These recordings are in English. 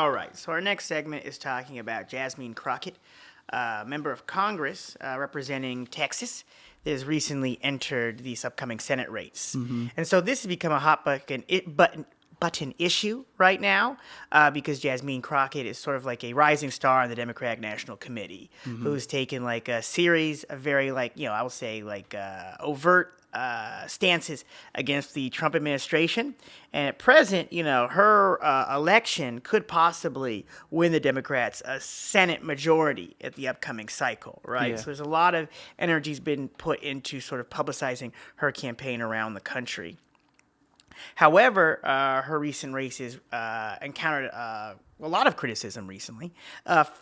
All right, so our next segment is talking about Jasmine Crockett, member of Congress representing Texas that has recently entered this upcoming Senate race. And so this has become a hot button issue right now because Jasmine Crockett is sort of like a rising star on the Democratic National Committee who's taken like a series of very I will say overt stances against the Trump administration. And at present, her election could possibly win the Democrats a Senate majority at the upcoming cycle, right? Yeah. So there's a lot of energy's been put into sort of publicizing her campaign around the country. However, her recent races encountered a lot of criticism recently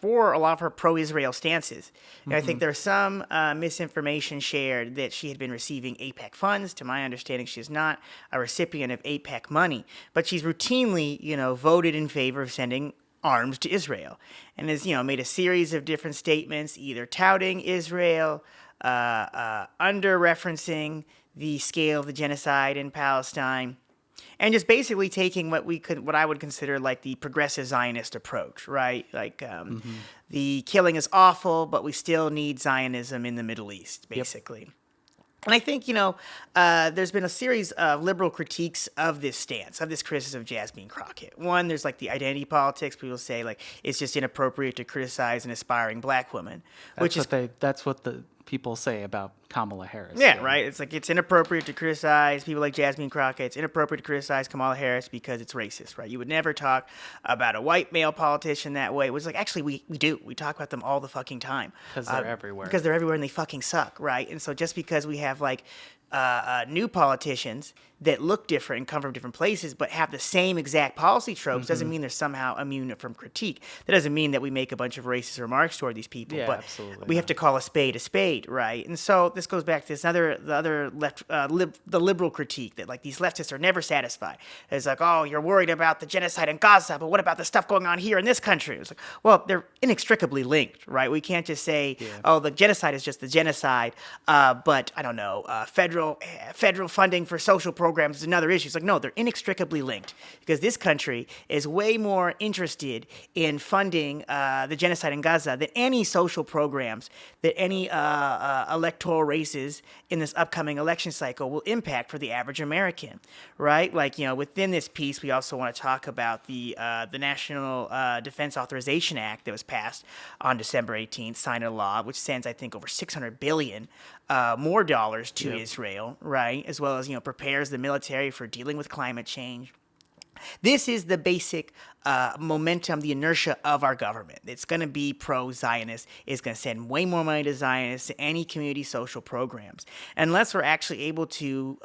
for a lot of her pro-Israel stances. And I think there's some misinformation shared that she had been receiving AIPAC funds. To my understanding, she is not a recipient of AIPAC money, but she's routinely, voted in favor of sending arms to Israel, and has, made a series of different statements, either touting Israel, under-referencing the scale of the genocide in Palestine, and just basically taking what I would consider like the progressive Zionist approach, right? Like the killing is awful, but we still need Zionism in the Middle East, basically. Yep. And I think, there's been a series of liberal critiques of this stance, of this criticism of Jasmine Crockett. One, there's like the identity politics. People say like it's just inappropriate to criticize an aspiring black woman. That's what the people say about Kamala Harris. Yeah, right. It's like it's inappropriate to criticize people like Jasmine Crockett. It's inappropriate to criticize Kamala Harris because it's racist, right? You would never talk about a white male politician that way. It was like, actually, we do. We talk about them all the fucking time. Because they're everywhere. Because they're everywhere and they fucking suck, right? And so just because we have like new politicians that look different and come from different places but have the same exact policy tropes doesn't mean they're somehow immune from critique. That doesn't mean that we make a bunch of racist remarks toward these people, but we have to call a spade, right? And so this goes back to the liberal critique that like these leftists are never satisfied. It's like, oh, you're worried about the genocide in Gaza, but what about the stuff going on here in this country? It's like, well, they're inextricably linked, right? We can't just say, oh, the genocide is just the genocide, but I don't know, federal funding for social programs is another issue. It's like, no, they're inextricably linked because this country is way more interested in funding the genocide in Gaza than any social programs that any electoral races in this upcoming election cycle will impact for the average American, right? Like, within this piece, we also want to talk about the National Defense Authorization Act that was passed on December 18th, signed into law, which sends, I think, over $600 billion more dollars to Israel, right? As well as, prepares the military for dealing with climate change. This is the basic momentum, the inertia of our government. It's going to be pro-Zionist. It's going to send way more money to Zionists, to any community social programs. Unless we're actually able to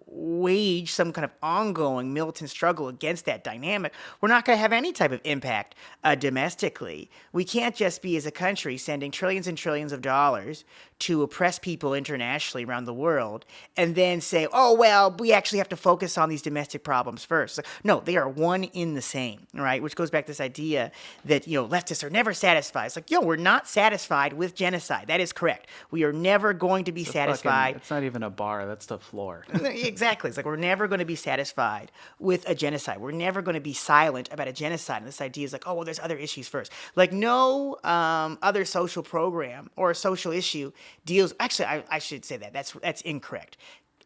wage some kind of ongoing militant struggle against that dynamic, we're not going to have any type of impact domestically. We can't just be, as a country, sending trillions and trillions of dollars to oppress people internationally around the world and then say, oh, well, we actually have to focus on these domestic problems first. No, they are one in the same, right? Which goes back to this idea that, leftists are never satisfied. It's like, we're not satisfied with genocide. That is correct. We are never going to be satisfied. It's not even a bar. That's the floor. Exactly. It's like we're never going to be satisfied with a genocide. We're never going to be silent about a genocide. And this idea is like, oh, well, there's other issues first. Like no other social program or social issue deals. Actually, I should say that. That's incorrect.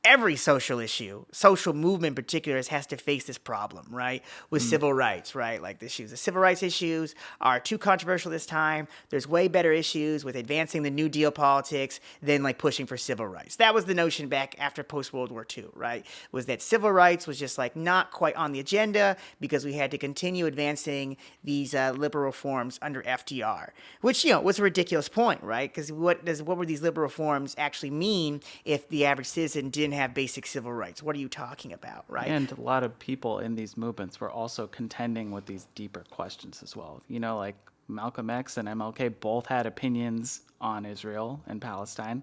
Every social issue, social movement in particular, has to face this problem, right? With civil rights, right? Like the civil rights issues are too controversial this time. There's way better issues with advancing the New Deal politics than like pushing for civil rights. That was the notion back after post-World War II, right? Was that civil rights was just like not quite on the agenda because we had to continue advancing these liberal reforms under FDR, which, was a ridiculous point, right? Because what were these liberal reforms actually mean if the average citizen didn't have basic civil rights? What are you talking about, right? And a lot of people in these movements were also contending with these deeper questions as well. Like Malcolm X and MLK both had opinions on Israel and Palestine.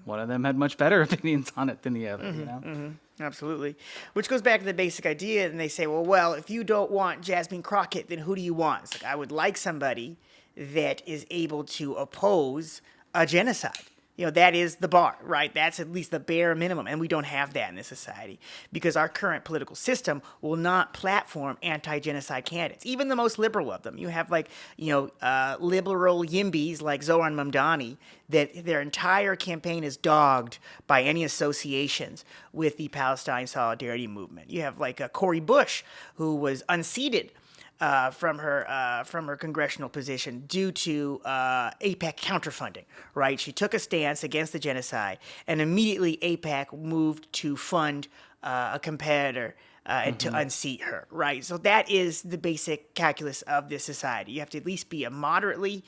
One of them had much better opinions on it than the other, Absolutely. Which goes back to the basic idea, and they say, well, if you don't want Jasmine Crockett, then who do you want? It's like, I would like somebody that is able to oppose a genocide. That is the bar, right? That's at least the bare minimum. And we don't have that in this society because our current political system will not platform anti-genocide candidates, even the most liberal of them. You have liberal yimbies like Zoran Mamdani that their entire campaign is dogged by any associations with the Palestine Solidarity Movement. You have Cori Bush, who was unseated from her congressional position due to AIPAC counterfunding, right? She took a stance against the genocide, and immediately AIPAC moved to fund a competitor and to unseat her, right? So that is the basic calculus of this society. You have to at least be a moderately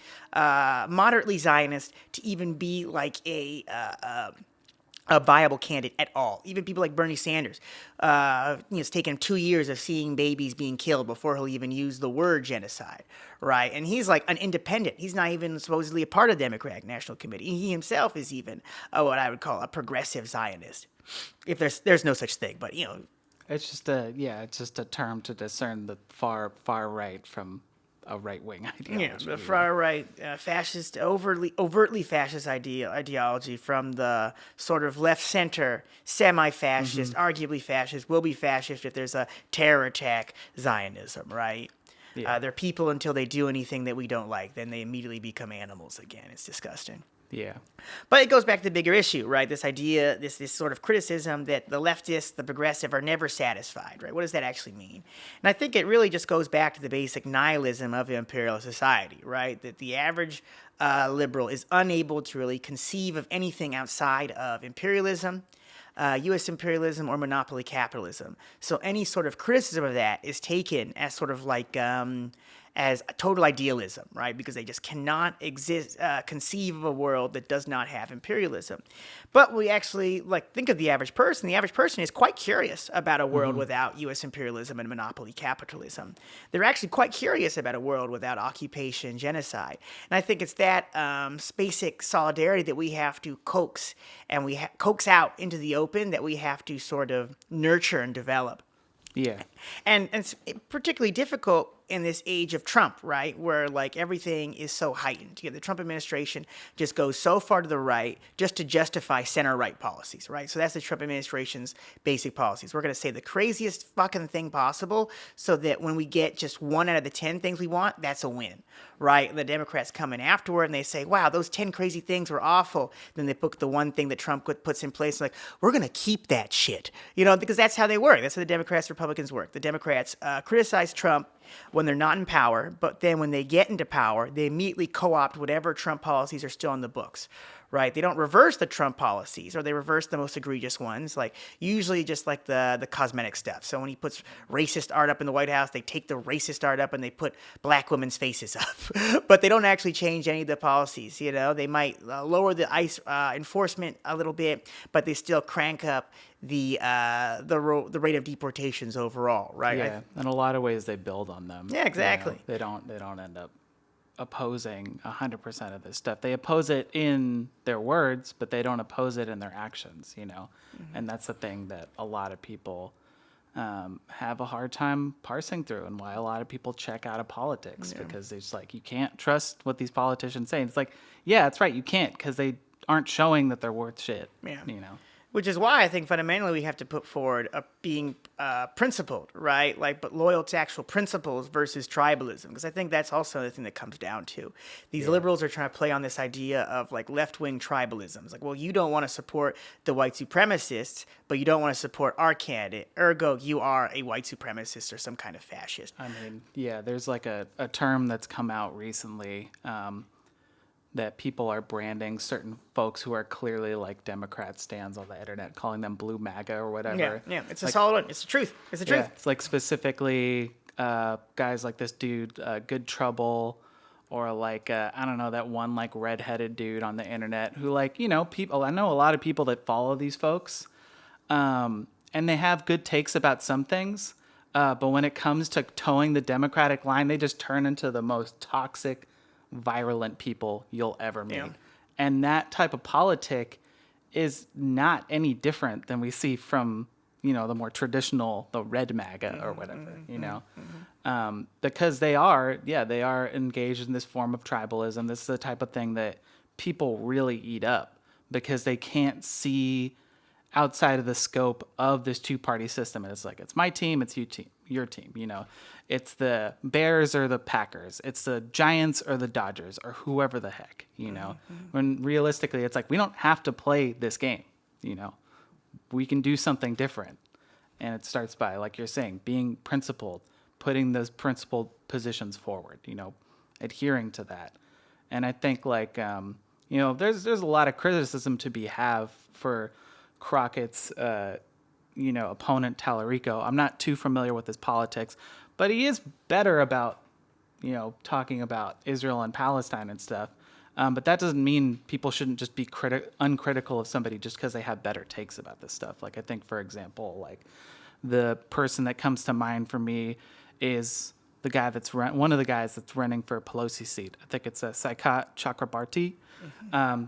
Zionist to even be like a viable candidate at all. Even people like Bernie Sanders, it's taken 2 years of seeing babies being killed before he'll even use the word genocide, right? And he's like an independent. He's not even supposedly a part of the Democratic National Committee. He himself is even what I would call a progressive Zionist, if there's no such thing. But it's just a term to discern the far right from a right-wing ideology. Yeah, the far right, fascist, overtly fascist ideology from the sort of left center, semi-fascist, arguably fascist, will be fascist if there's a terror attack Zionism, right? Yeah. They're people until they do anything that we don't like, then they immediately become animals again. It's disgusting. Yeah. But it goes back to the bigger issue, right? This idea, this sort of criticism that the leftists, the progressive, are never satisfied, right? What does that actually mean? And I think it really just goes back to the basic nihilism of imperial society, right? That the average liberal is unable to really conceive of anything outside of imperialism, U.S. imperialism, or monopoly capitalism. So any sort of criticism of that is taken as sort of like as a total idealism, right? Because they just cannot conceive of a world that does not have imperialism. But we actually think of the average person. The average person is quite curious about a world without U.S. imperialism and monopoly capitalism. They're actually quite curious about a world without occupation, genocide. And I think it's that basic solidarity that we have to coax out into the open, that we have to sort of nurture and develop. Yeah. And it's particularly difficult in this age of Trump, right, where everything is so heightened. The Trump administration just goes so far to the right just to justify center-right policies, right? So that's the Trump administration's basic policies. We're going to say the craziest fucking thing possible so that when we get just 1 out of the 10 things we want, that's a win, right? And the Democrats come in afterward and they say, wow, those 10 crazy things were awful. Then they book the one thing that Trump puts in place, we're going to keep that shit, because that's how they work. That's how the Democrats, Republicans work. The Democrats criticize Trump when they're not in power, but then when they get into power, they immediately co-opt whatever Trump policies are still on the books, right? They don't reverse the Trump policies, or they reverse the most egregious ones, usually just the cosmetic stuff. So when he puts racist art up in the White House, they take the racist art up and they put black women's faces up. But they don't actually change any of the policies, They might lower the ICE enforcement a little bit, but they still crank up the rate of deportations overall, right? Yeah, in a lot of ways they build on them. Yeah, exactly. They don't end up opposing 100% of this stuff. They oppose it in their words, but they don't oppose it in their actions, And that's the thing that a lot of people have a hard time parsing through, and why a lot of people check out of politics, because it's you can't trust what these politicians say. And it's yeah, that's right, you can't, because they aren't showing that they're worth shit. Yeah. Which is why I think fundamentally we have to put forward being principled, right? But loyal to actual principles versus tribalism, because I think that's also the thing that comes down to. These liberals are trying to play on this idea of left-wing tribalisms. Well, you don't want to support the white supremacists, but you don't want to support our candidate. Ergo, you are a white supremacist or some kind of fascist. I mean, yeah, there's a term that's come out recently that people are branding certain folks who are clearly Democrat stands on the internet, calling them blue MAGA or whatever. Yeah, it's a solid one. It's the truth. It's the truth. Yeah, it's specifically guys like this dude, Good Trouble, or I don't know, that one redheaded dude on the internet who people. I know a lot of people that follow these folks, and they have good takes about some things, but when it comes to towing the Democratic line, they just turn into the most toxic, virulent people you'll ever meet. And that type of politic is not any different than we see from the more traditional, the red MAGA or whatever, because they are engaged in this form of tribalism. This is the type of thing that people really eat up. because they can't see outside of the scope of this two-party system. And it's like, it's my team, it's your team, you know. It's the Bears or the Packers. It's the Giants or the Dodgers or whoever the heck, you know. When realistically, it's like, we don't have to play this game, you know. We can do something different. And it starts by, like you're saying, being principled, putting those principled positions forward, you know, adhering to that. And I think, like, you know, there's a lot of criticism to be have for Crockett's, you know, opponent Tallarico. I'm not too familiar with his politics, but he is better about, you know, talking about Israel and Palestine and stuff. But that doesn't mean people shouldn't just be uncritical of somebody just because they have better takes about this stuff. Like, I think, for example, like, the person that comes to mind for me is the guy one of the guys that's running for Pelosi's seat. I think it's Saikat Chakrabarti.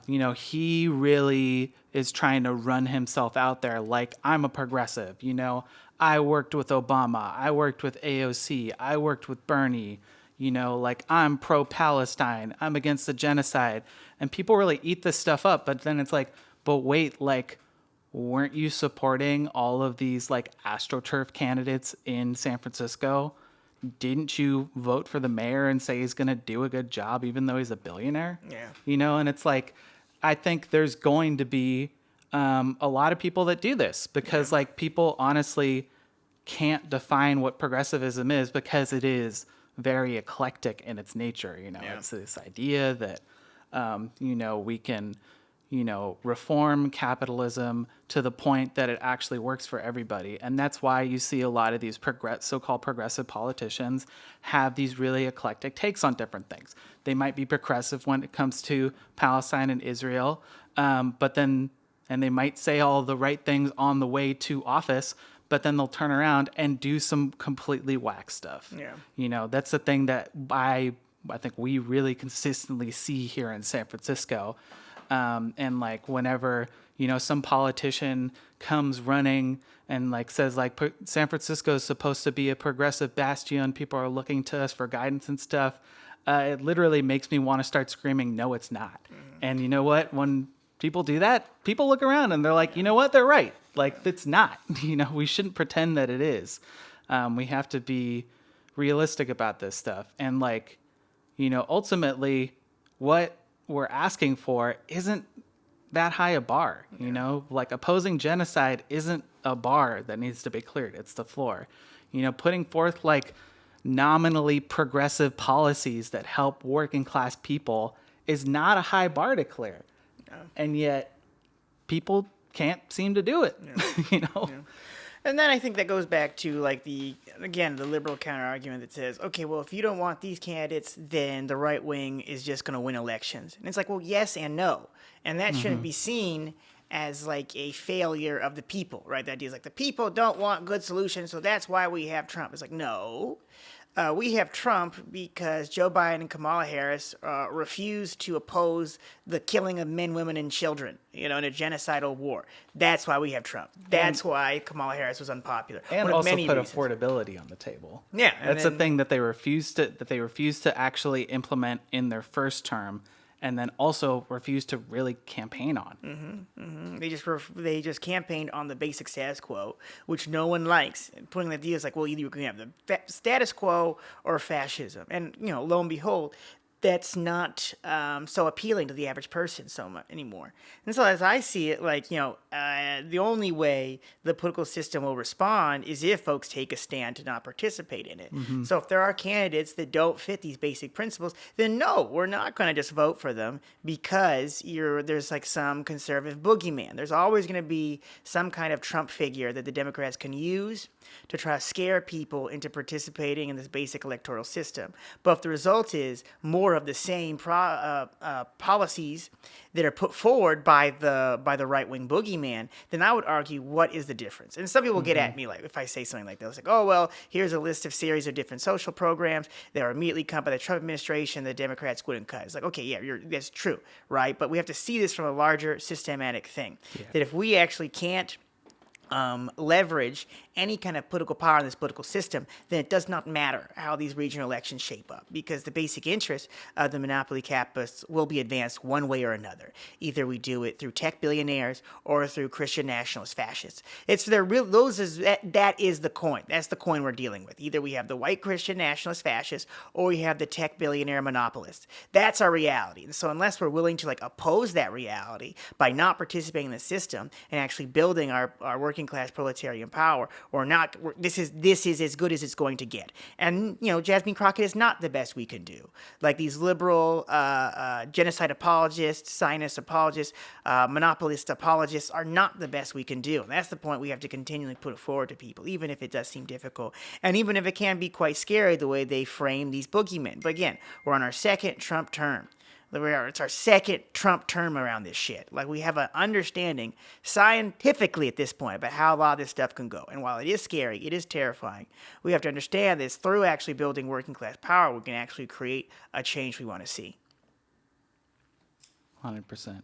You know, he really is trying to run himself out there like, I'm a progressive. You know, I worked with Obama. I worked with AOC. I worked with Bernie. You know, like, I'm pro-Palestine. I'm against the genocide. And people really eat this stuff up. But then it's like, but wait, like, weren't you supporting all of these, like, AstroTurf candidates in San Francisco? Didn't you vote for the mayor and say he's going to do a good job even though he's a billionaire? Yeah. You know, and it's like, I think there's going to be a lot of people that do this because, like, people honestly can't define what progressivism is because it is very eclectic in its nature. You know, it's this idea that, you know, we can, you know, reform capitalism to the point that it actually works for everybody. And that's why you see a lot of these so-called progressive politicians have these really eclectic takes on different things. They might be progressive when it comes to Palestine and Israel, but then, and they might say all the right things on the way to office, but then they'll turn around and do some completely whack stuff. Yeah. You know, that's the thing that I think we really consistently see here in San Francisco. And like, whenever, you know, some politician comes running and like says like San Francisco is supposed to be a progressive bastion, people are looking to us for guidance and stuff. It literally makes me want to start screaming, no, it's not. And you know what? When people do that, people look around and they're like, you know what? They're right. Like, it's not. You know, we shouldn't pretend that it is. We have to be realistic about this stuff. And like, you know, ultimately what we're asking for isn't that high a bar, you know, like opposing genocide isn't a bar that needs to be cleared. It's the floor, you know, putting forth like nominally progressive policies that help working class people is not a high bar to clear. No. And yet people can't seem to do it, you know? Yeah. And then I think that goes back to like the liberal counter argument that says, okay, well, if you don't want these candidates, then the right wing is just going to win elections. And it's like, well, yes and no. And that shouldn't be seen as like a failure of the people, right? The idea is like the people don't want good solutions, so that's why we have Trump. It's like, no. We have Trump because Joe Biden and Kamala Harris refused to oppose the killing of men, women, and children, you know, in a genocidal war. That's why we have Trump. That's why Kamala Harris was unpopular. And also put affordability on the table. Yeah, that's the thing that they refused to actually implement in their first term, and then also refused to really campaign on. They just campaigned on the basic status quo, which no one likes. And putting the deal is like, well, either you can have the status quo or fascism. And, you know, lo and behold, that's not so appealing to the average person so much anymore. And so as I see it, like, you know, the only way the political system will respond is if folks take a stand to not participate in it. So if there are candidates that don't fit these basic principles, then no, we're not going to just vote for them because there's like some conservative boogeyman. There's always going to be some kind of Trump figure that the Democrats can use to try to scare people into participating in this basic electoral system. But if the result is more of the same policies that are put forward by the right-wing boogeyman, then I would argue, what is the difference? And some people get at me like if I say something like that. It's like, oh, well, here's a list of series of different social programs that are immediately cut by the Trump administration the Democrats wouldn't cut. It's like, okay, yeah, that's true, right? But we have to see this from a larger systematic thing. Yeah. That if we actually can't leverage any kind of political power in this political system, then it does not matter how these regional elections shape up, because the basic interest of the monopoly capitalists will be advanced one way or another. Either we do it through tech billionaires or through Christian nationalist fascists. It's their real, that is the coin. That's the coin we're dealing with. Either we have the white Christian nationalist fascists or we have the tech billionaire monopolists. That's our reality. And so unless we're willing to oppose that reality by not participating in the system and actually building our working class proletarian power, or not, this is as good as it's going to get. And Jasmine Crockett is not the best we can do. Like these liberal genocide apologists, Zionist apologists, monopolist apologists are not the best we can do. And that's the point we have to continually put forward to people, even if it does seem difficult, and even if it can be quite scary the way they frame these boogeymen. But again, we're on our second Trump term. It's our second Trump term around this shit. We have an understanding scientifically at this point about how a lot of this stuff can go. And while it is scary, it is terrifying, we have to understand this through actually building working class power, we can actually create a change we want to see. 100%.